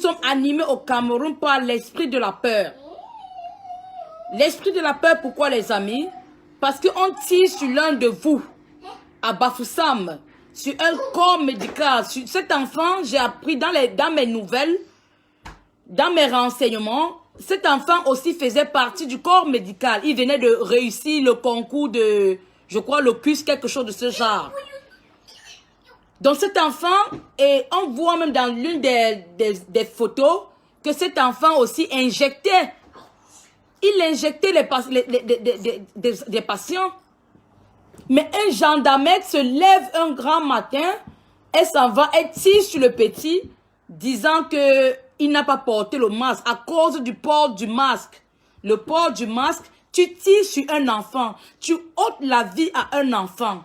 sommes animés au Cameroun par l'esprit de la peur. L'esprit de la peur, pourquoi les amis? Parce qu'on tire sur l'un de vous, à Bafoussam, sur un corps médical. Sur cet enfant, j'ai appris dans mes nouvelles, dans mes renseignements, cet enfant aussi faisait partie du corps médical. Il venait de réussir le concours de, je crois, le CUS, quelque chose de ce genre. Donc cet enfant, et on voit même dans l'une des photos, que cet enfant aussi injectait. Il injectait des patients. Mais un gendarmette se lève un grand matin, elle s'en va, elle tire sur le petit, disant qu'il n'a pas porté le masque à cause du port du masque. Le port du masque, tu tires sur un enfant, tu ôtes la vie à un enfant.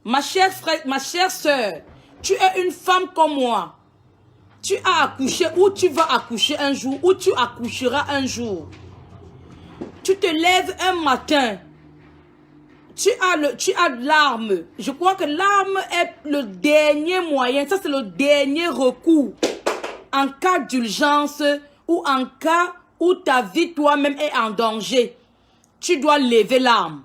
Ma chère frère, ma chère soeur, tu es une femme comme moi. Tu as accouché ou tu vas accoucher un jour ou tu accoucheras un jour. Tu te lèves un matin. Tu as l'arme. Je crois que l'arme est le dernier moyen. Ça, c'est le dernier recours. En cas d'urgence ou en cas où ta vie toi-même est en danger, tu dois lever l'arme.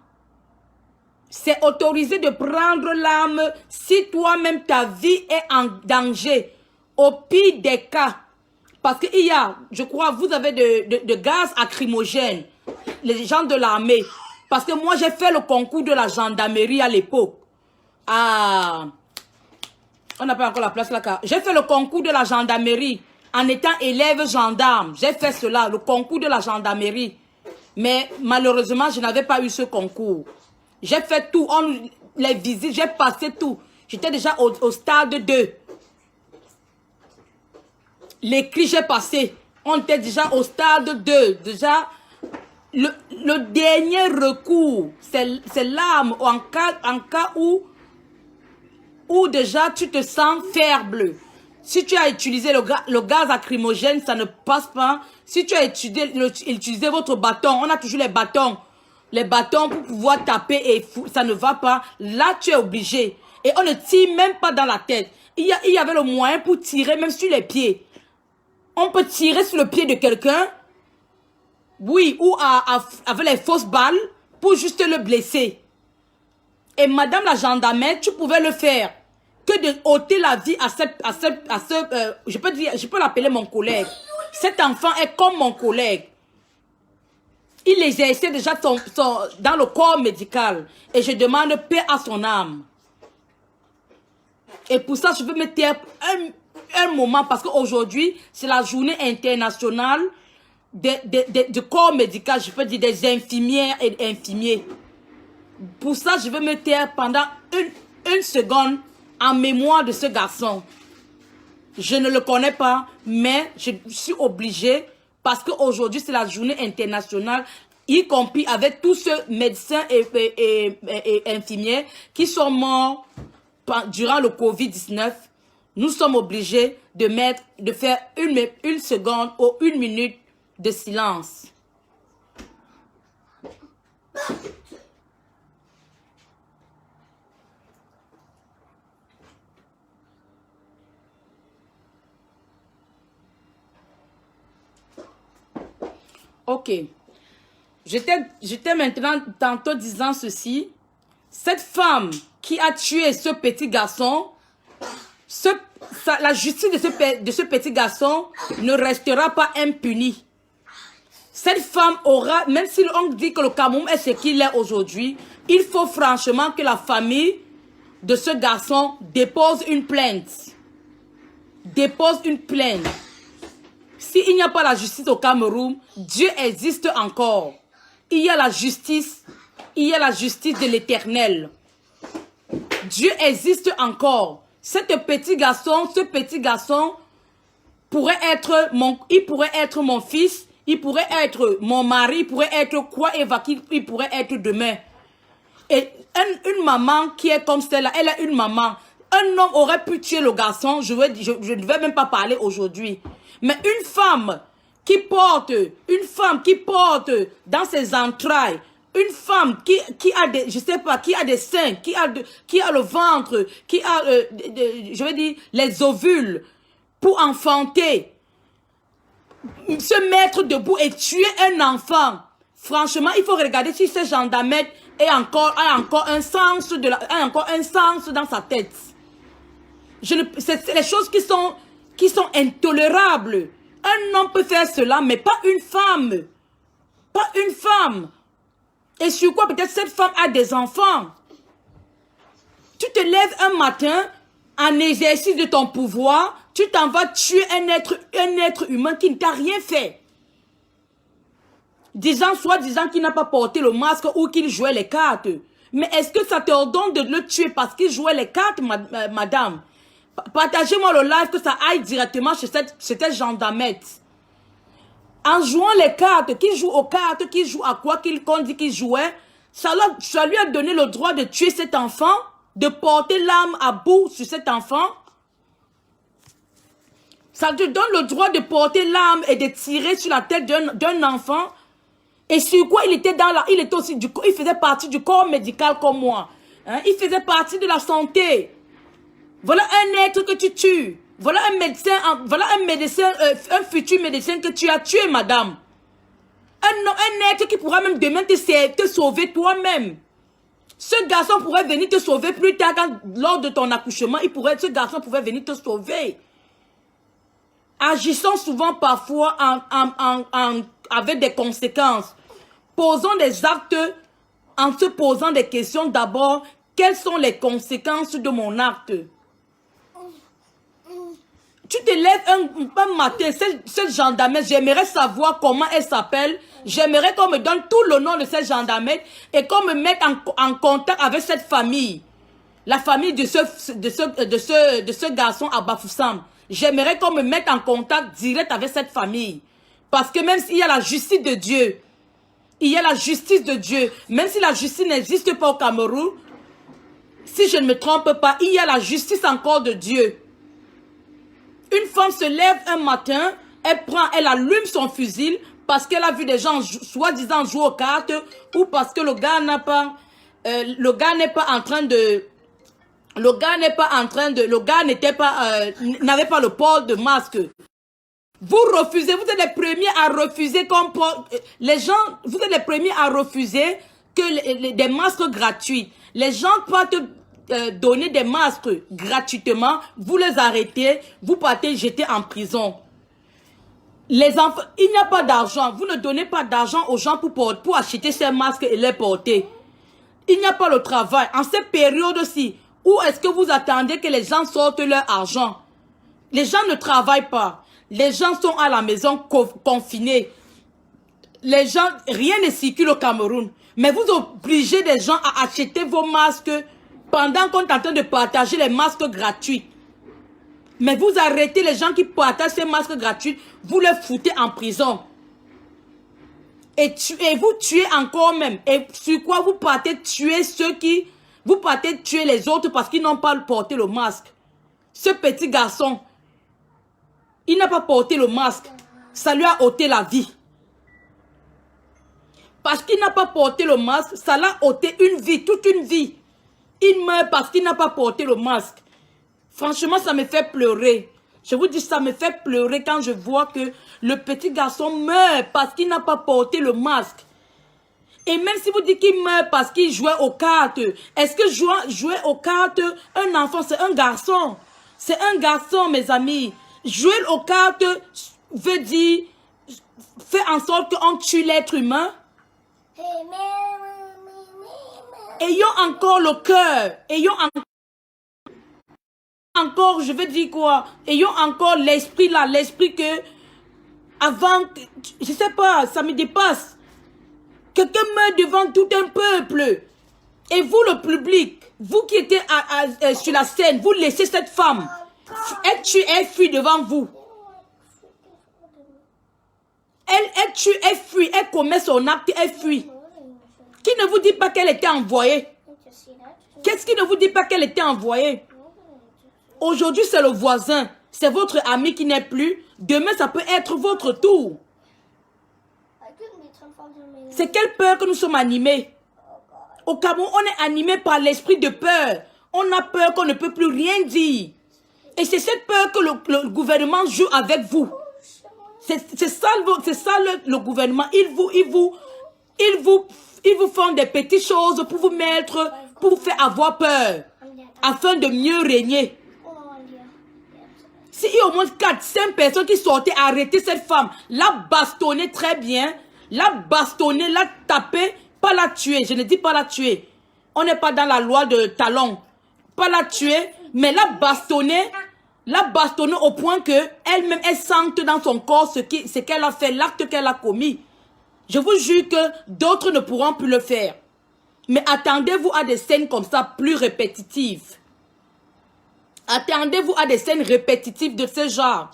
C'est autorisé de prendre l'arme si toi-même ta vie est en danger. Au pire des cas, parce qu'il y a, je crois, vous avez de gaz lacrymogène, les gens de l'armée. Parce que moi, j'ai fait le concours de la gendarmerie à l'époque. Ah, on n'a pas encore la place là. J'ai fait le concours de la gendarmerie en étant élève gendarme. J'ai fait cela, le concours de la gendarmerie. Mais malheureusement, je n'avais pas eu ce concours. J'ai fait tout, les visites, j'ai passé tout. J'étais déjà au stade 2. L'écrit, j'ai passé. On était déjà au stade 2. Déjà, le dernier recours, c'est l'arme en cas où déjà tu te sens faible. Si tu as utilisé le gaz lacrymogène, ça ne passe pas. Si tu as utilisé votre bâton, on a toujours les bâtons. Les bâtons pour pouvoir taper et ça ne va pas. Là, tu es obligé. Et on ne tire même pas dans la tête. Il y avait le moyen pour tirer même sur les pieds. On peut tirer sur le pied de quelqu'un, oui, ou avec les fausses balles, pour juste le blesser. Et madame la gendarme, tu pouvais le faire. Que de ôter la vie à ce je peux l'appeler mon collègue. Cet enfant est comme mon collègue. Il exerçait déjà dans le corps médical. Et je demande paix à son âme. Et pour ça, je veux me taire un moment, parce qu'aujourd'hui, c'est la journée internationale du corps médical, je peux dire des infirmières et infirmiers. Pour ça, je veux me taire pendant une seconde en mémoire de ce garçon. Je ne le connais pas, mais je suis obligée, parce qu'aujourd'hui, c'est la journée internationale, y compris avec tous ceux médecins et infirmiers qui sont morts durant le Covid-19. Nous sommes obligés de faire une seconde ou une minute de silence. Ok. J'étais maintenant tantôt disant ceci. Cette femme qui a tué ce petit garçon, la justice de ce petit garçon ne restera pas impunie. Cette femme aura, même si on dit que le Cameroun est ce qu'il est aujourd'hui, il faut franchement que la famille de ce garçon dépose une plainte. Dépose une plainte. S'il n'y a pas la justice au Cameroun, Dieu existe encore. Il y a la justice de l'Éternel. Dieu existe encore. Ce petit garçon pourrait être mon fils, il pourrait être mon mari, il pourrait être quoi et il pourrait être demain. Et une maman qui est comme celle-là, elle a une maman. Un homme aurait pu tuer le garçon, je ne vais même pas parler aujourd'hui. Mais une femme qui porte dans ses entrailles, une femme qui a des, je sais pas, qui a des seins, qui a le ventre, qui a, je veux dire, les ovules, pour enfanter, se mettre debout et tuer un enfant. Franchement, il faut regarder si ce gendarme a encore un sens dans sa tête. C'est les choses qui sont intolérables. Un homme peut faire cela, mais pas une femme. Pas une femme. Et sur quoi peut-être cette femme a des enfants. Tu te lèves un matin, en exercice de ton pouvoir, tu t'en vas tuer un être humain qui ne t'a rien fait. Soit disant qu'il n'a pas porté le masque ou qu'il jouait les cartes. Mais est-ce que ça t'ordonne de le tuer parce qu'il jouait les cartes, madame? Partagez-moi le live que ça aille directement chez cette gendarmette. En jouant les cartes, qui joue aux cartes, qui joue à quoi qu'on dit qu'il jouait, ça lui a donné le droit de tuer cet enfant, de porter l'arme à bout sur cet enfant. Ça te donne le droit de porter l'arme et de tirer sur la tête d'un enfant. Et sur quoi il faisait partie du corps médical comme moi. Hein? Il faisait partie de la santé. Voilà un être que tu tues. Voilà un médecin, un futur médecin que tu as tué, madame. Un être qui pourra même demain te sauver toi-même. Ce garçon pourrait venir te sauver plus tard, lors de ton accouchement, ce garçon pourrait venir te sauver. Agissons souvent parfois avec des conséquences. Posons des actes en se posant des questions d'abord. Quelles sont les conséquences de mon acte? Tu te lèves un matin, cette gendarme, j'aimerais savoir comment elle s'appelle. J'aimerais qu'on me donne tout le nom de cette gendarme et qu'on me mette en contact avec cette famille. La famille de ce garçon à Bafoussam. J'aimerais qu'on me mette en contact direct avec cette famille. Parce que même s'il y a la justice de Dieu, il y a la justice de Dieu. Même si la justice n'existe pas au Cameroun, si je ne me trompe pas, il y a la justice encore de Dieu. Une femme se lève un matin, elle allume son fusil parce qu'elle a vu des gens soi-disant jouer aux cartes ou parce que le gars n'avait pas le port de masque. Vous refusez, vous êtes les premiers à refuser vous êtes les premiers à refuser que des masques gratuits. Les gens peuvent donner des masques gratuitement, vous les arrêtez, vous partez jeter en prison. Les enfants, il n'y a pas d'argent, vous ne donnez pas d'argent aux gens pour acheter ces masques et les porter. Il n'y a pas le travail. En cette période-ci, où est-ce que vous attendez que les gens sortent leur argent? Les gens ne travaillent pas. Les gens sont à la maison confinés. Les gens, rien ne circule au Cameroun. Mais vous obligez des gens à acheter vos masques pendant qu'on est en train de partager les masques gratuits. Mais vous arrêtez les gens qui partagent ces masques gratuits, vous les foutez en prison. Et vous tuez encore même. Et sur quoi vous partez tuer vous partez tuer les autres parce qu'ils n'ont pas porté le masque. Ce petit garçon, il n'a pas porté le masque. Ça lui a ôté la vie. Parce qu'il n'a pas porté le masque, ça l'a ôté une vie, toute une vie. Il meurt parce qu'il n'a pas porté le masque. Franchement, ça me fait pleurer. Je vous dis, ça me fait pleurer quand je vois que le petit garçon meurt parce qu'il n'a pas porté le masque. Et même si vous dites qu'il meurt parce qu'il jouait aux cartes, est-ce que jouer aux cartes, un enfant, c'est un garçon? C'est un garçon, mes amis. Jouer aux cartes veut dire faire en sorte qu'on tue l'être humain. Ayons encore le cœur, ayons encore, je veux dire quoi, ayons encore l'esprit là, l'esprit que, avant, je sais pas, ça me dépasse. Quelqu'un meurt devant tout un peuple. Et vous, le public, vous qui étiez sur la scène, vous laissez cette femme. Elle tue, elle fuit devant vous. Elle tue, elle fuit, elle commet son acte, elle fuit. Qui ne vous dit pas qu'elle était envoyée? Qu'est-ce qui ne vous dit pas qu'elle était envoyée? Aujourd'hui, c'est le voisin. C'est votre ami qui n'est plus. Demain, ça peut être votre tour. C'est quelle peur que nous sommes animés? Au Cameroun, on est animé par l'esprit de peur. On a peur qu'on ne peut plus rien dire. Et c'est cette peur que le gouvernement joue avec vous. C'est ça, le gouvernement. Ils vous font des petites choses pour vous mettre, pour vous faire avoir peur, afin de mieux régner. S'il y a au moins 4-5 personnes qui sortaient arrêter cette femme, la bastonner très bien, la bastonner, la taper, pas la tuer. Je ne dis pas la tuer. On n'est pas dans la loi de Talon. Pas la tuer, mais la bastonner au point que elle-même, elle sente dans son corps ce qu'elle a fait, l'acte qu'elle a commis. Je vous jure que d'autres ne pourront plus le faire. Mais attendez-vous à des scènes comme ça, plus répétitives. Attendez-vous à des scènes répétitives de ce genre.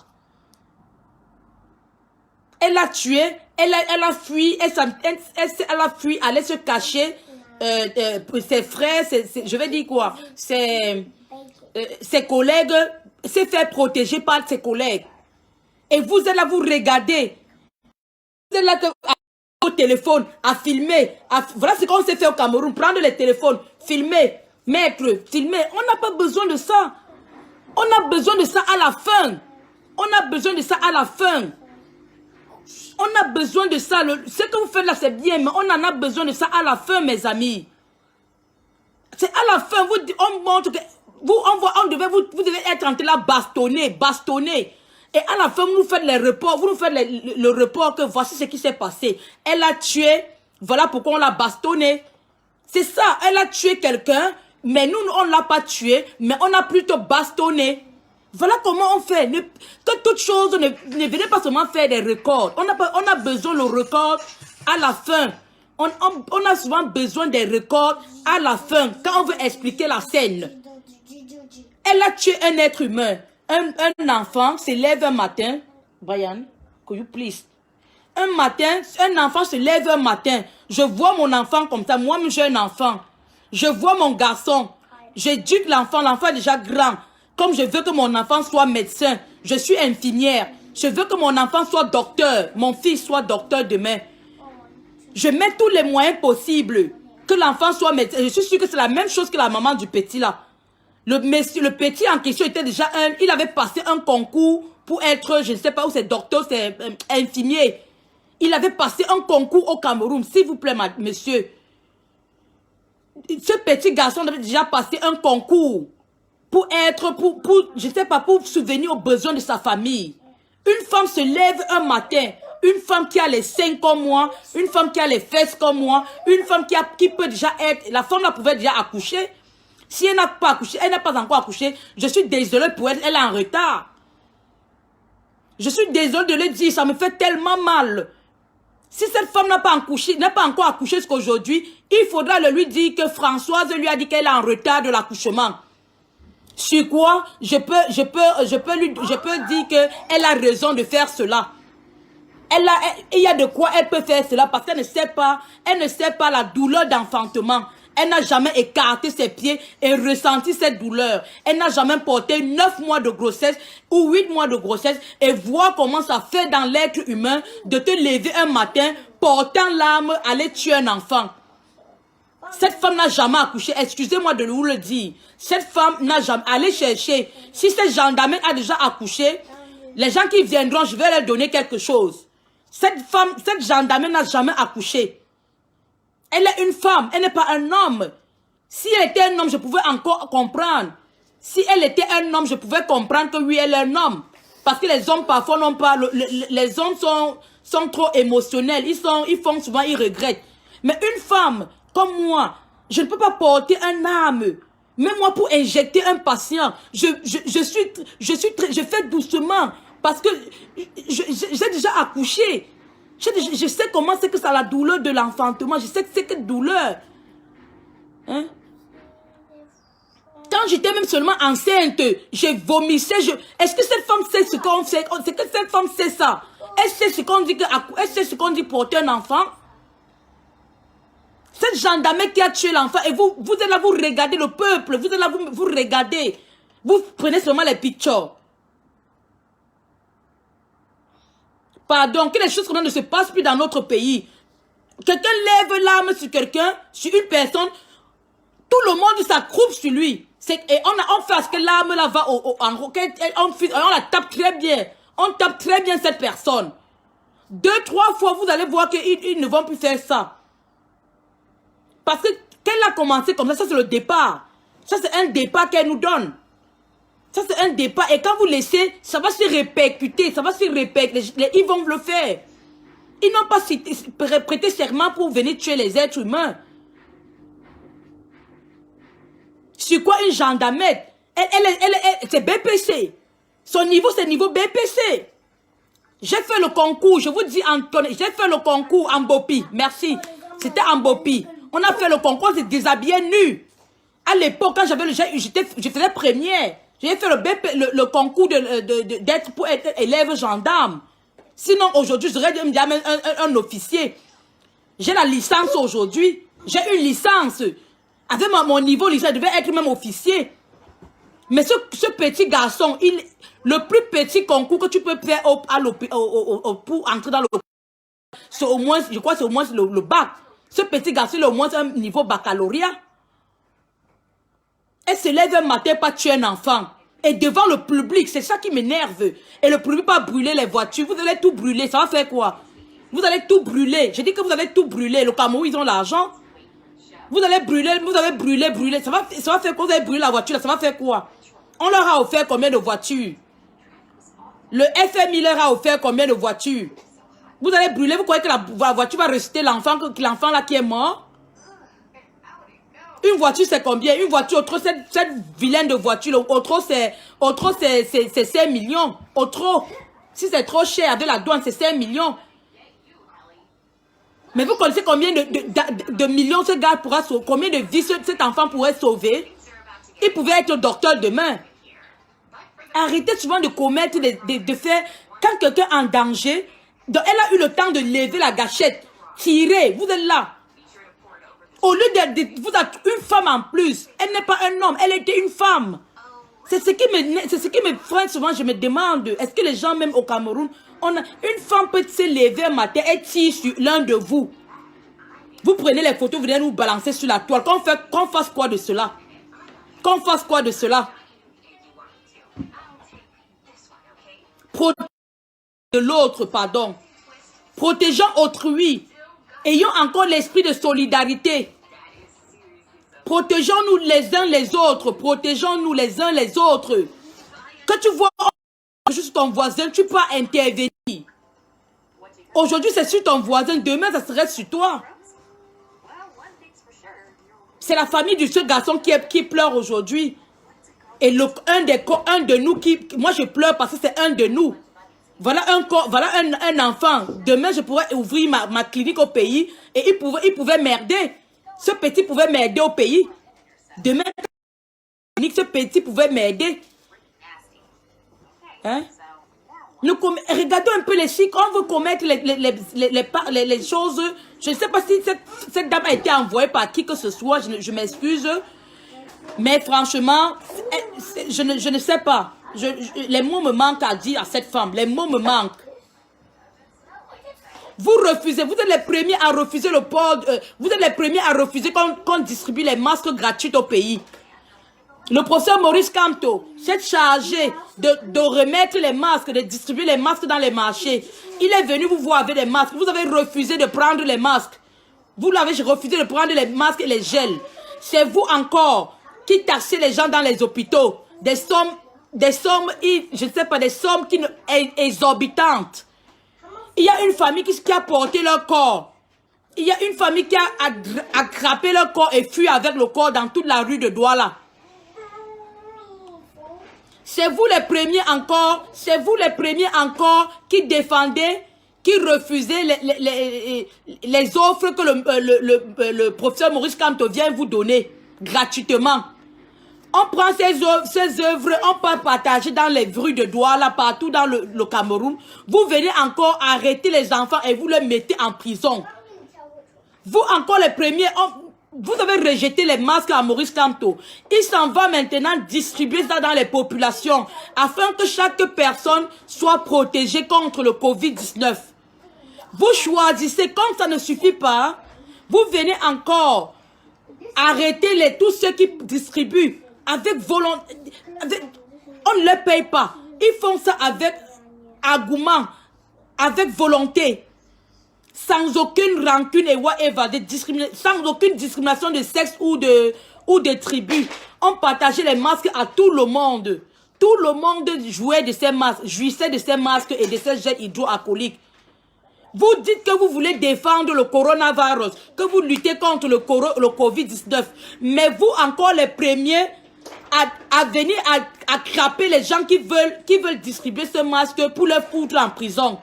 Elle a tué, elle a fui, elle a fui, aller se cacher. Ses frères, je vais dire quoi, ses collègues, s'est fait protéger par ses collègues. Et vous êtes là, vous regardez. Vous êtes là au téléphone, à filmer. Voilà ce qu'on s'est fait au Cameroun. Prendre les téléphones, filmer, mettre, filmer. On n'a pas besoin de ça. On a besoin de ça à la fin. On a besoin de ça à la fin. On a besoin de ça. Ce que vous faites là, c'est bien, mais on en a besoin de ça à la fin, mes amis. C'est à la fin, on montre que vous devez être en train de bastonner. Et à la fin, vous nous faites les reports, vous nous faites le report que voici ce qui s'est passé. Elle a tué, voilà pourquoi on l'a bastonné. C'est ça, elle a tué quelqu'un, mais nous, on ne l'a pas tué, mais on a plutôt bastonné. Voilà comment on fait. Que toute chose, ne venez pas seulement faire des records. On a besoin le record à la fin. On a souvent besoin des records à la fin, quand on veut expliquer la scène. Elle a tué un être humain. Un enfant se lève un matin. Brian, could you please? Un enfant se lève un matin. Je vois mon enfant comme ça. Moi-même, j'ai un enfant. Je vois mon garçon. J'éduque l'enfant. L'enfant est déjà grand. Comme je veux que mon enfant soit médecin. Je suis infirmière. Je veux que mon enfant soit docteur. Mon fils soit docteur demain. Je mets tous les moyens possibles que l'enfant soit médecin. Je suis sûre que c'est la même chose que la maman du petit là. Le petit en question était déjà il avait passé un concours pour être, je ne sais pas où c'est docteur, c'est infirmier. Il avait passé un concours au Cameroun, s'il vous plaît, monsieur. Ce petit garçon avait déjà passé un concours pour être, je ne sais pas, pour subvenir aux besoins de sa famille. Une femme se lève un matin, une femme qui a les seins comme moi, une femme qui a les fesses comme moi, une femme qui peut déjà être, la femme là pouvait déjà accoucher. Si elle n'a pas accouché, elle n'a pas encore accouché, je suis désolée pour elle, elle est en retard. Je suis désolée de le dire, ça me fait tellement mal. Si cette femme n'a pas encore accouché jusqu'aujourd'hui, il faudra lui dire que Françoise lui a dit qu'elle est en retard de l'accouchement. Sur quoi, je peux dire qu'elle a raison de faire cela. Il y a de quoi elle peut faire cela parce qu'elle ne sait pas la douleur d'enfantement. Elle n'a jamais écarté ses pieds et ressenti cette douleur. Elle n'a jamais porté 9 mois de grossesse ou 8 mois de grossesse et voir comment ça fait dans l'être humain de te lever un matin portant l'arme, aller tuer un enfant. Cette femme n'a jamais accouché. Excusez-moi de vous le dire. Cette femme n'a jamais... Allez chercher. Si cette gendarme a déjà accouché, les gens qui viendront, je vais leur donner quelque chose. Cette gendarme n'a jamais accouché. Elle est une femme, elle n'est pas un homme. Si elle était un homme, je pouvais encore comprendre. Si elle était un homme, je pouvais comprendre que oui, elle est un homme. Parce que les hommes, parfois, n'ont pas... Les hommes sont trop émotionnels. Ils font souvent, ils regrettent. Mais une femme, comme moi, je ne peux pas porter un âme. Même moi, pour injecter un patient, je fais doucement. Parce que j'ai déjà accouché. Je sais comment c'est que ça la douleur de l'enfantement. Je sais que c'est que douleur. Hein? Quand j'étais même seulement enceinte, je vomissais. Est-ce que cette femme sait ce qu'on fait? C'est que cette femme sait ça. Elle sait ce qu'on dit, porter un enfant. Cette gendarme qui a tué l'enfant. Et vous êtes là, vous regardez le peuple. Vous êtes là, vous regardez. Vous prenez seulement les pictures. Pardon, que les choses comme ça ne se passent plus dans notre pays. Quelqu'un lève l'arme sur quelqu'un, sur une personne, tout le monde s'accroupe sur lui. Et on fait à ce que l'arme là va en roquette, on la tape très bien. On tape très bien cette personne. 2, 3 fois, vous allez voir qu'ils ne vont plus faire ça. Parce que qu'elle a commencé comme ça c'est le départ. Ça, c'est un départ qu'elle nous donne. Ça, c'est un départ. Et quand vous laissez, ça va se répercuter. Ça va se répercuter. Ils vont le faire. Ils n'ont pas prêté serment pour venir tuer les êtres humains. Sur quoi une gendarmette? C'est BPC. Son niveau, c'est niveau BPC. J'ai fait le concours. Je vous dis, Antoine, j'ai fait le concours en Bopi. Merci. C'était en Bopi. On a fait le concours, on s'est déshabillé nu. À l'époque, quand je faisais première. J'ai fait le concours pour être élève gendarme. Sinon, aujourd'hui, je serais un officier. J'ai la licence aujourd'hui. J'ai une licence. Avec mon niveau, je devais être même officier. Mais ce petit garçon, le plus petit concours que tu peux faire pour entrer dans le... C'est au moins, je crois que c'est au moins le bac. Ce petit garçon, il a au moins un niveau baccalauréat. Elle se lève un matin pas tuer un enfant. Et devant le public, c'est ça qui m'énerve. Et le public pas brûler les voitures. Vous allez tout brûler. Ça va faire quoi? Vous allez tout brûler. Je dis que vous allez tout brûler. Le Cameroun, ils ont l'argent. Vous allez brûler, brûler. Ça va faire quoi? Vous allez brûler la voiture. Ça va faire quoi? On leur a offert combien de voitures? Le FMI leur a offert combien de voitures? Vous allez brûler. Vous croyez que la voiture va ressusciter l'enfant là qui est mort? Une voiture, c'est combien? Une voiture, autre, cette vilaine de voiture, autre, c'est 5 millions. Autre, si c'est trop cher de la douane, c'est 5 millions. Mais vous connaissez combien de millions ce gars pourra sauver? Combien de vies cet enfant pourrait sauver? Il pouvait être docteur demain. Arrêtez souvent de commettre, de faire, quand quelqu'un est en danger, elle a eu le temps de lever la gâchette, tirer, vous êtes là. Au lieu vous êtes une femme en plus, elle n'est pas un homme, elle était une femme. C'est ce qui me freine souvent, je me demande, est-ce que les gens même au Cameroun, une femme peut se lever un matin et tirer sur l'un de vous. Vous prenez les photos, vous venez nous balancer sur la toile, qu'on fasse quoi de cela? Qu'on fasse quoi de cela? Protégeons de l'autre, pardon. Protégeons autrui. Ayons encore l'esprit de solidarité. Protégeons-nous les uns les autres. Protégeons-nous les uns les autres. Que tu vois juste ton voisin, tu peux intervenir. Aujourd'hui, c'est sur ton voisin. Demain, ça serait sur toi. C'est la famille de ce garçon qui pleure aujourd'hui. Et un de nous moi, je pleure parce que c'est un de nous. Voilà un enfant. Demain, je pourrais ouvrir ma clinique au pays et il pouvait merder. Ce petit pouvait merder au pays. Demain, ce petit pouvait merder. Hein? Regardons un peu les chiffres. On veut commettre les choses. Je ne sais pas si cette dame a été envoyée par qui que ce soit. Je m'excuse. Mais franchement, je ne sais pas. Les mots me manquent à dire à cette femme. Les mots me manquent. Vous refusez. Vous êtes les premiers à refuser le port. Vous êtes les premiers à refuser qu'on distribue les masques gratuits au pays. Le professeur Maurice Kamto s'est chargé de remettre les masques, de distribuer les masques dans les marchés. Il est venu vous voir avec des masques. Vous avez refusé de prendre les masques. Vous l'avez refusé de prendre les masques et les gels. C'est vous encore qui taxez les gens dans les hôpitaux. Des sommes, je ne sais pas, des sommes exorbitantes. Il y a une famille qui a porté leur corps. Il y a une famille qui a attrapé leur corps et fui avec le corps dans toute la rue de Douala. C'est vous les premiers encore qui défendez, qui refusez les offres que le professeur Maurice Kamto vient vous donner gratuitement. On prend ces œuvres, on peut partager dans les rues de Douala, partout dans le Cameroun. Vous venez encore arrêter les enfants et vous les mettez en prison. Vous encore les premiers, vous avez rejeté les masques à Maurice Kamto. Il s'en va maintenant distribuer ça dans les populations afin que chaque personne soit protégée contre le Covid-19. Vous choisissez, comme ça ne suffit pas, vous venez encore arrêter tous ceux qui distribuent avec volonté. On ne les paye pas. Ils font ça avec argument, avec volonté, sans aucune rancune et whatever, sans aucune discrimination de sexe ou de tribu. On partageait les masques à tout le monde. Tout le monde jouait de ces masques, jouissait de ces masques et de ces gels hydroalcooliques. Vous dites que vous voulez défendre le coronavirus, que vous luttez contre le Covid-19, mais vous encore les premiers à venir à craper les gens qui veulent distribuer ce masque pour les foutre en prison.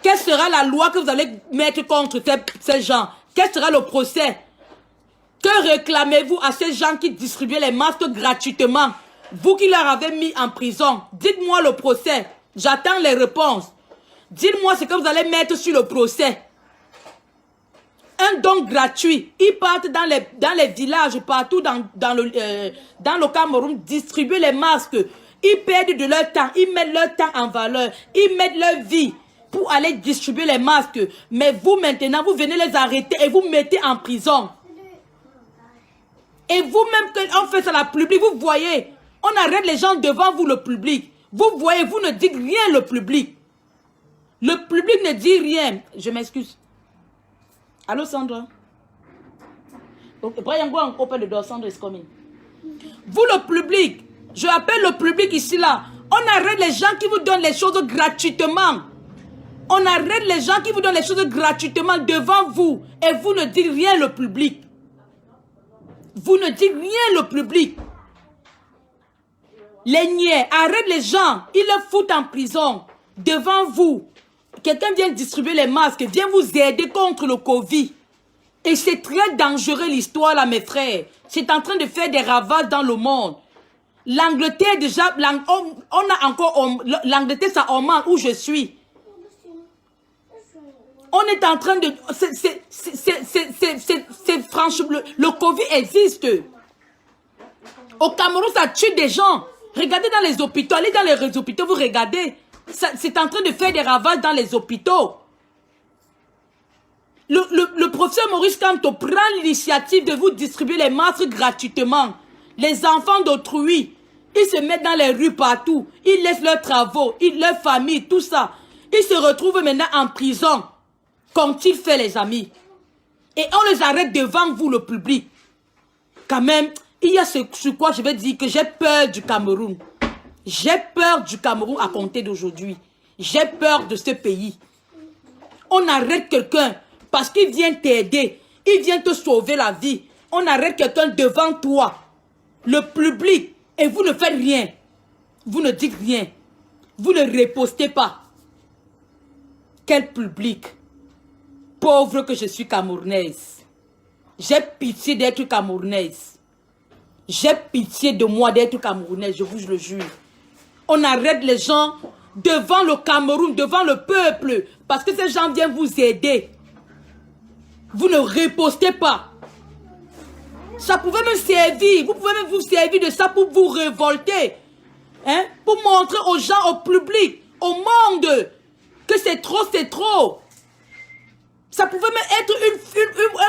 Quelle sera la loi que vous allez mettre contre ces gens? Quel sera le procès? Que réclamez-vous à ces gens qui distribuaient les masques gratuitement? Vous qui leur avez mis en prison, dites-moi le procès. J'attends les réponses. Dites-moi ce que vous allez mettre sur le procès. Un don gratuit. Ils partent dans les villages, partout dans le Cameroun, distribuer les masques. Ils perdent de leur temps, ils mettent leur temps en valeur, ils mettent leur vie pour aller distribuer les masques. Mais vous maintenant, vous venez les arrêter et vous mettez en prison. Et vous-même, quand on fait ça à la public, vous voyez, on arrête les gens devant vous, le public. Vous voyez, vous ne dites rien, le public. Le public ne dit rien. Je m'excuse. Allô, Sandra? Brian, go and open the door. Sandra is coming. Vous, le public, je appelle le public ici, là. On arrête les gens qui vous donnent les choses gratuitement. On arrête les gens qui vous donnent les choses gratuitement devant vous. Et vous ne dites rien, le public. Vous ne dites rien, le public. Les niais, arrête les gens. Ils les foutent en prison. Devant vous. Quelqu'un vient distribuer les masques, vient vous aider contre le Covid. Et c'est très dangereux l'histoire là, mes frères. C'est en train de faire des ravages dans le monde. L'Angleterre déjà, on a encore, l'Angleterre ça augmente où je suis. On est en train de, c'est franchement, le Covid existe. Au Cameroun ça tue des gens. Regardez dans les hôpitaux, allez dans les hôpitaux, vous regardez. C'est en train de faire des ravages dans les hôpitaux. Le professeur Maurice Kamto prend l'initiative de vous distribuer les masques gratuitement. Les enfants d'autrui, ils se mettent dans les rues partout. Ils laissent leurs travaux, leur famille, tout ça. Ils se retrouvent maintenant en prison. Qu'ont-ils fait, les amis? Et on les arrête devant vous, le public. Quand même, il y a ce sur quoi je vais dire que j'ai peur du Cameroun. J'ai peur du Cameroun à compter d'aujourd'hui. J'ai peur de ce pays. On arrête quelqu'un parce qu'il vient t'aider. Il vient te sauver la vie. On arrête quelqu'un devant toi. Le public. Et vous ne faites rien. Vous ne dites rien. Vous ne ripostez pas. Quel public. Pauvre que je suis camerounaise. J'ai pitié d'être camerounaise. J'ai pitié de moi d'être camerounaise. Je vous le jure. On arrête les gens devant le Cameroun, devant le peuple. Parce que ces gens viennent vous aider. Vous ne ripostez pas. Ça pouvait me servir. Vous pouvez même vous servir de ça pour vous révolter. Hein? Pour montrer aux gens, au public, au monde, que c'est trop, c'est trop. Ça pouvait même être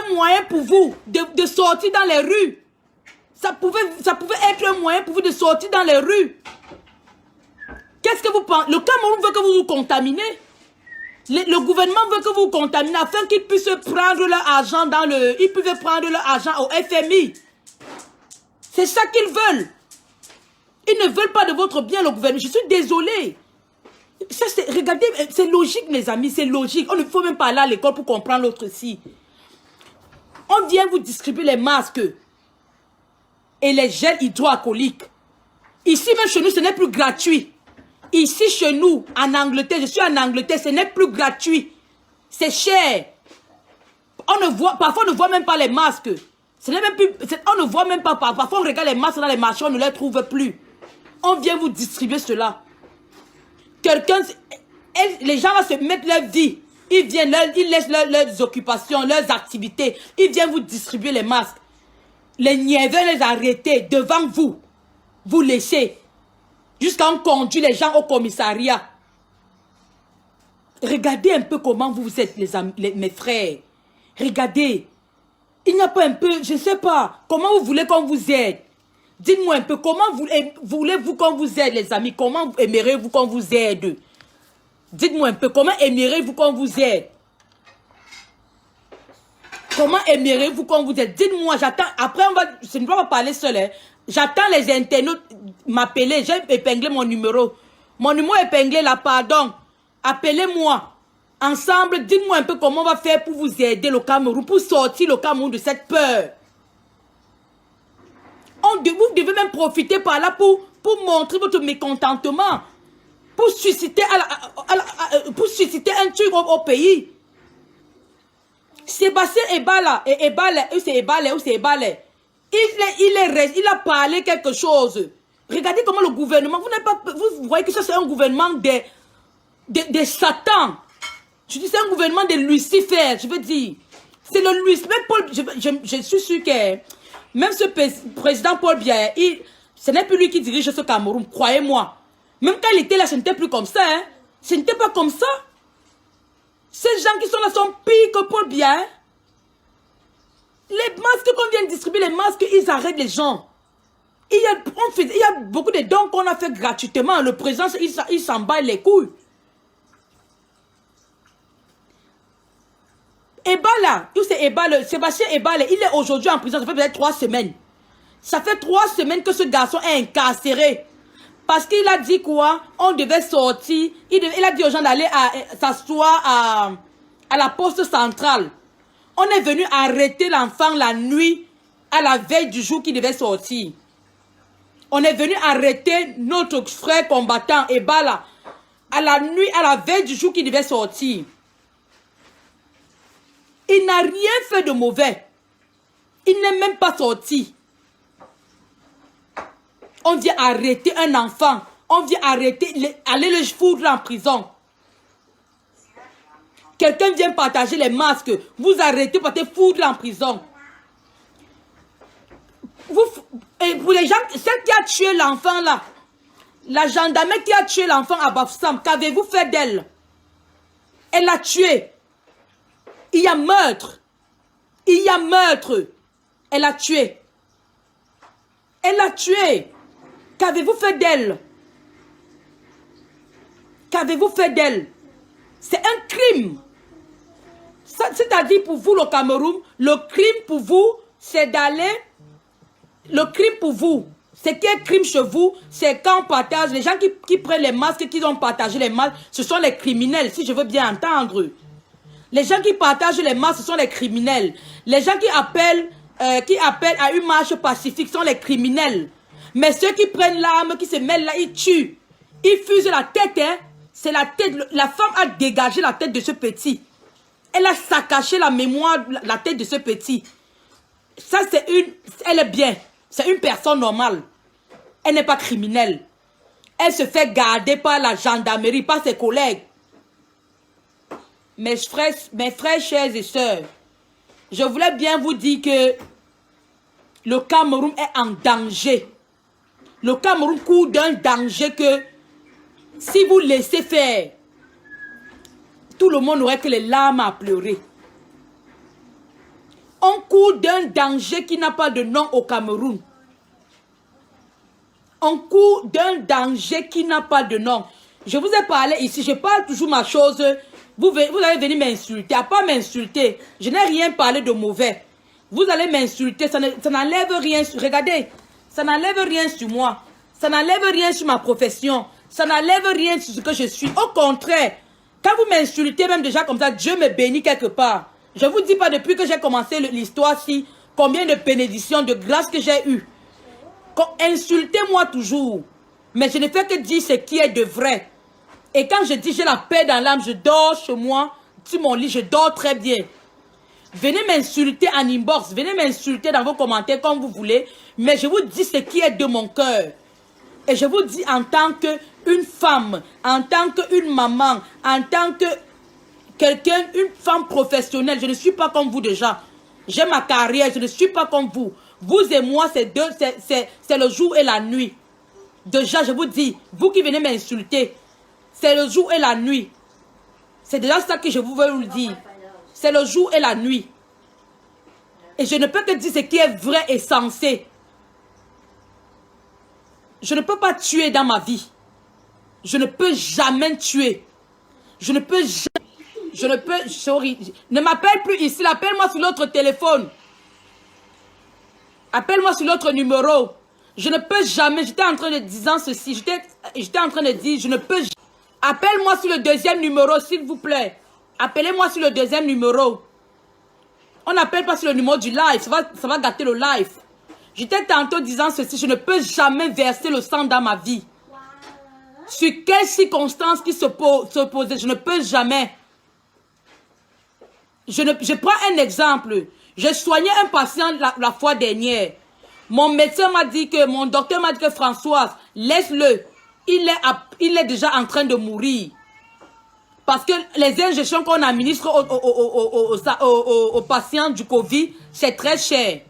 un moyen pour vous de sortir dans les rues. Ça pouvait être un moyen pour vous de sortir dans les rues. Qu'est-ce que vous pensez? Le Cameroun veut que vous vous contaminez. Le gouvernement veut que vous vous contaminez afin qu'ils puissent prendre leur argent ils peuvent prendre leur argent au FMI. C'est ça qu'ils veulent. Ils ne veulent pas de votre bien, le gouvernement. Je suis désolée. Regardez, c'est logique, mes amis, c'est logique. On ne faut même pas aller à l'école pour comprendre l'autre ici. On vient vous distribuer les masques et les gels hydroalcooliques. Ici, même chez nous, ce n'est plus gratuit. Ici, chez nous, en Angleterre, je suis en Angleterre, ce n'est plus gratuit. C'est cher. Parfois, on ne voit même pas les masques. On ne voit même pas. Parfois, on regarde les masques dans les marchés, on ne les trouve plus. On vient vous distribuer cela. Les gens vont se mettre leur vie. Ils laissent leurs occupations, leurs activités. Ils viennent vous distribuer les masques. Les niais veulent les arrêter devant vous. Vous laissez. Jusqu'à on conduit les gens au commissariat. Regardez un peu comment vous êtes, mes frères. Regardez. Il n'y a pas un peu, je ne sais pas, comment vous voulez qu'on vous aide. Dites-moi un peu, comment voulez-vous qu'on vous aide, les amis? Comment aimerez-vous qu'on vous aide? Dites-moi un peu, comment aimerez-vous qu'on vous aide? Comment aimerez-vous qu'on vous aide? Dites-moi, j'attends. Après, je ne vais pas parler seul. Hein. J'attends les internautes m'appeler. J'ai épinglé mon numéro. Mon numéro épinglé là, pardon. Appelez-moi. Ensemble, dites-moi un peu comment on va faire pour vous aider le Cameroun, pour sortir le Cameroun de cette peur. Vous devez même profiter par là pour montrer votre mécontentement. Pour susciter, un truc au pays. Sébastien Ebala, il a parlé quelque chose. Regardez comment le gouvernement, vous voyez que ça c'est un gouvernement de Satan. Je dis c'est un gouvernement de Lucifer, je veux dire. C'est le Lucifer. Paul, je suis sûr que même ce président Paul Biya, ce n'est plus lui qui dirige ce Cameroun, croyez-moi. Même quand il était là, ce n'était plus comme ça. Hein. Ce n'était pas comme ça. Ces gens qui sont là sont pires que Paul Biya. Les masques qu'on vient de distribuer, les masques, ils arrêtent les gens. Il y a beaucoup de dons qu'on a fait gratuitement. Le président, il s'en bat les couilles. Ebala, Sébastien Ebala, il est aujourd'hui en prison, ça fait peut-être 3 semaines. Ça fait 3 semaines que ce garçon est incarcéré. Parce qu'il a dit quoi? On devait sortir. Il a dit aux gens d'aller s'asseoir à la poste centrale. On est venu arrêter l'enfant la nuit, à la veille du jour qu'il devait sortir. On est venu arrêter notre frère combattant, Ebala, à la nuit, à la veille du jour qu'il devait sortir. Il n'a rien fait de mauvais. Il n'est même pas sorti. On vient arrêter un enfant. On vient arrêter, aller le foudre en prison. Quelqu'un vient partager les masques. Vous arrêtez pour te foudre en prison. Et pour les gens, celle qui a tué l'enfant là, la gendarme qui a tué l'enfant à Bafoussam, qu'avez-vous fait d'elle? Elle l'a tué. Il y a meurtre. Il y a meurtre. Elle a tué. Elle a tué. Qu'avez-vous fait d'elle? Qu'avez-vous fait d'elle? C'est un crime. C'est-à-dire pour vous, le Cameroun, le crime pour vous, c'est d'aller... Le crime pour vous, c'est qu'il y a un crime chez vous, c'est quand on partage, les gens qui prennent les masques, qui ont partagé les masques, ce sont les criminels, si je veux bien entendre. Les gens qui partagent les masques, ce sont les criminels. Les gens qui appellent à une marche pacifique sont les criminels. Mais ceux qui prennent l'arme, qui se mêlent là, ils tuent. Ils fusent la tête, hein. C'est la tête. La femme a dégagé la tête de ce petit. Elle a saccaché la mémoire, la tête de ce petit. Ça, elle est bien. C'est une personne normale. Elle n'est pas criminelle. Elle se fait garder par la gendarmerie, par ses collègues. Mes frères, chers et sœurs, je voulais bien vous dire que le Cameroun est en danger. Le Cameroun court d'un danger que si vous laissez faire, tout le monde n'aurait que les larmes à pleurer. On court d'un danger qui n'a pas de nom au Cameroun. On court d'un danger qui n'a pas de nom. Je vous ai parlé ici, je parle toujours ma chose. Vous allez venir m'insulter. À pas m'insulter. Je n'ai rien parlé de mauvais. Vous allez m'insulter. Ça n'enlève rien. Regardez. Ça n'enlève rien sur moi. Ça n'enlève rien sur ma profession. Ça n'enlève rien sur ce que je suis. Au contraire. Quand vous m'insultez même déjà comme ça, Dieu me bénit quelque part. Je ne vous dis pas depuis que j'ai commencé l'histoire-ci, combien de bénédictions, de grâces que j'ai eues. Insultez-moi toujours. Mais je ne fais que dire ce qui est de vrai. Et quand je dis j'ai la paix dans l'âme, je dors chez moi, sur mon lit, je dors très bien. Venez m'insulter en inbox, venez m'insulter dans vos commentaires comme vous voulez. Mais je vous dis ce qui est de mon cœur. Et je vous dis en tant qu'une femme, en tant qu'une maman, en tant que quelqu'un, une femme professionnelle. Je ne suis pas comme vous déjà. J'ai ma carrière, je ne suis pas comme vous. Vous et moi, c'est le jour et la nuit. Déjà, je vous dis, vous qui venez m'insulter, c'est le jour et la nuit. C'est déjà ça que je vous veux vous le dire. C'est le jour et la nuit. Et je ne peux que dire ce qui est vrai et sensé. Je ne peux pas tuer dans ma vie. Je ne peux jamais tuer. Je ne peux jamais. Je ne peux. Sorry. Ne m'appelle plus ici. Appelle-moi sur l'autre téléphone. Appelle-moi sur l'autre numéro. Je ne peux jamais. J'étais en train de dire ceci. J'étais en train de dire, je ne peux jamais. Appelle-moi sur le deuxième numéro, s'il vous plaît. Appelez-moi sur le deuxième numéro. On n'appelle pas sur le numéro du live. Ça va gâter le live. J'étais tantôt disant ceci. Je ne peux jamais verser le sang dans ma vie. Sur quelles circonstances qui se posaient, je ne peux jamais. Je prends un exemple. J'ai soigné un patient la fois dernière. Mon médecin m'a dit que, mon docteur m'a dit que Françoise, laisse-le. Il est déjà en train de mourir. Parce que les injections qu'on administre aux patients du Covid, c'est très cher.